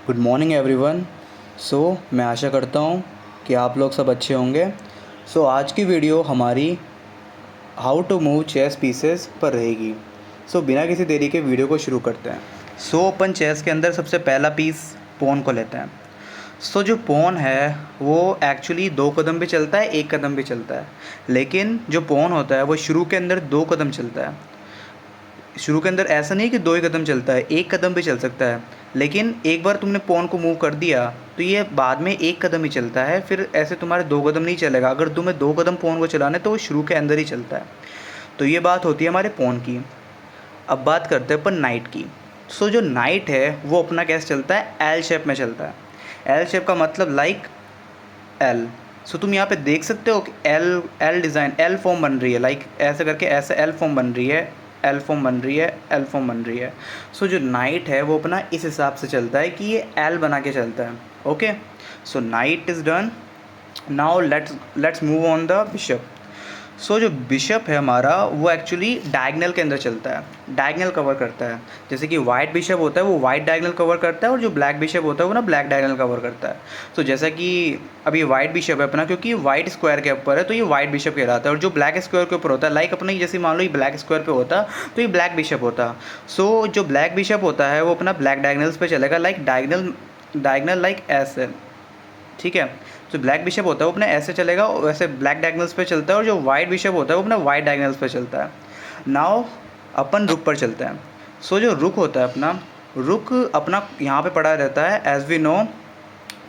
Good morning everyone. मैं आशा करता हूँ कि आप लोग सब अच्छे होंगे। आज की वीडियो हमारी how to move chess pieces पर रहेगी। बिना किसी देरी के वीडियो को शुरू करते हैं। अपन चेस के अंदर सबसे पहला पीस पॉन को लेते हैं। जो पॉन है वो एक्चुअली 2 कदम भी चलता है, 1 कदम भी चलता है। लेकिन जो पॉन होता है वो शुरू के अंदर 2 कदम चलता है। शुरू के अंदर ऐसा नहीं है कि 2 ही कदम चलता है, 1 कदम भी चल सकता है। लेकिन एक बार तुमने पॉन को मूव कर दिया तो ये बाद में 1 कदम ही चलता है, फिर ऐसे तुम्हारे 2 कदम नहीं चलेगा। अगर तुम्हें 2 कदम पॉन को चलाना है तो वो शुरू के अंदर ही चलता है। तो ये बात होती है हमारे पॉन की। अब बात करते हैं अपन नाइट की। जो नाइट है वो अपना कैसे चलता है, एल शेप में चलता है। एल शेप का मतलब लाइक एल। तुम यहाँ पे देख सकते हो कि L L design, L form बन रही है, लाइक ऐसे करके ऐसे एल फॉर्म बन रही है, एल फॉर्म बन रही है, एल फॉर्म बन रही है। जो नाइट है वो अपना इस हिसाब से चलता है कि ये एल बना के चलता है। Okay, night is done. Now let's move on the bishop. जो बिशप है हमारा वो एक्चुअली डायगनल के अंदर चलता है, डायगनल कवर करता है। जैसे कि वाइट बिशप होता है वो वाइट डायगनल कवर करता है, और जो ब्लैक बिशप होता है वो ना ब्लैक डायगनल कवर करता है। जैसा कि अब ये वाइट बिशप है अपना, क्योंकि वाइट स्क्वायर के ऊपर है तो ये वाइट बिशप कहलाता है। और जो ब्लैक स्क्वायर के ऊपर होता है, लाइक अपना जैसे मान लो ये ब्लैक स्क्वायर पे होता तो ये ब्लैक बिशप होता। जो ब्लैक बिशप होता है वो अपना ब्लैक डायगनल्स पे चलेगा, लाइक डायगनल डायगनल लाइक ऐसे। ठीक है, जो ब्लैक बिशप होता है वो अपने ऐसे चलेगा, वैसे ब्लैक डायगनल्स पे चलता है। और जो वाइट बिशप होता है वो अपना वाइट डायगनल्स पे चलता है। नाउ अपन रुक पर चलते हैं। जो रुक होता है अपना, रुक अपना यहाँ पे पड़ा रहता है एज वी नो।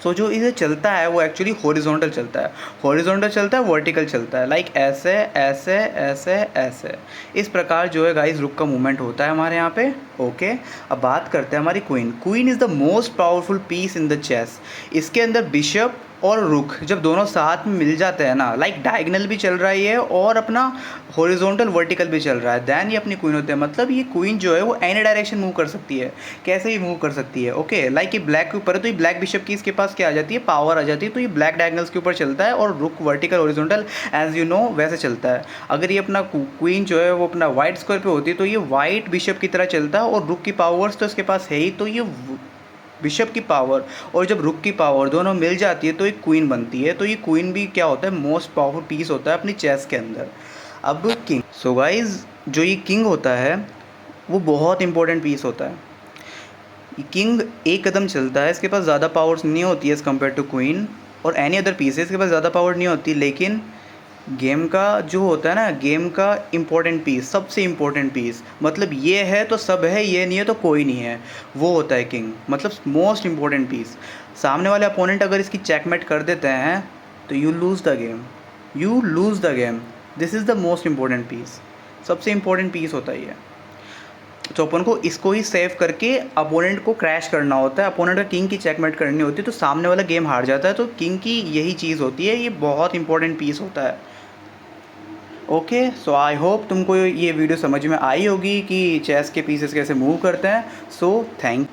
जो इसे चलता है वो एक्चुअली हॉरिजॉन्टल चलता है। हॉरिजॉन्टल चलता है, वर्टिकल चलता है, लाइक ऐसे ऐसे ऐसे ऐसे। इस प्रकार जो है गाइस रुक का मूवमेंट होता है हमारे यहाँ पे। ओके, अब बात करते हैं हमारी queen. Queen is the most powerful piece in the chess. इसके अंदर बिशप और रुक जब दोनों साथ में मिल जाते हैं ना, लाइक डायगनल भी चल रही है और अपना हॉरिजॉन्टल वर्टिकल भी चल रहा है, देन ये अपनी क्वीन होते हैं। मतलब ये क्वीन जो है वो एनी डायरेक्शन मूव कर सकती है, कैसे भी मूव कर सकती है। ओके, लाइक ये ब्लैक के ऊपर है तो ये ब्लैक बिशप की इसके पास क्या आ जाती है, पावर आ जाती है। तो ये ब्लैक डायगनल्स के ऊपर चलता है और rook vertical horizontal as you know वैसे चलता है। अगर ये अपना क्वीन जो है वो अपना वाइट स्क्वायर पे होती है तो ये वाइट बिशप की तरह चलता है, और रुक की पावर्स तो इसके पास है ही, तो ये बिशप की पावर और जब रुक की पावर दोनों मिल जाती है तो एक क्वीन बनती है। तो ये क्वीन भी क्या होता है, मोस्ट पावरफुल पीस होता है अपनी चेस के अंदर। अब किंग। गाइज जो ये किंग होता है वो बहुत इंपॉर्टेंट पीस होता है। किंग 1 कदम चलता है, इसके पास ज़्यादा पावर्स नहीं होती है एज़ कम्पेयर टू क्वीन और एनी अदर पीसेस के पास ज़्यादा पावर नहीं होती। लेकिन गेम का जो होता है ना, गेम का इम्पोर्टेंट पीस, सबसे इम्पोर्टेंट पीस, मतलब ये है तो सब है, ये नहीं है तो कोई नहीं है, वो होता है किंग। मतलब मोस्ट इम्पोर्टेंट पीस। सामने वाले अपोनेंट अगर इसकी चेकमेट कर देते हैं तो you lose the game, you lose the game. This is the most important piece, सबसे इम्पोर्टेंट पीस होता है ये। तो अपन को इसको ही सेव करके अपोनेंट को क्रैश करना होता है। अपोनेंट का किंग की चेकमेट करनी होती है तो सामने वाला गेम हार जाता है। तो किंग की यही चीज़ होती है, ये बहुत इंपॉर्टेंट पीस होता है। ओके, आई होप तुमको ये वीडियो समझ में आई होगी कि चेस के पीसेस कैसे मूव करते हैं। थैंक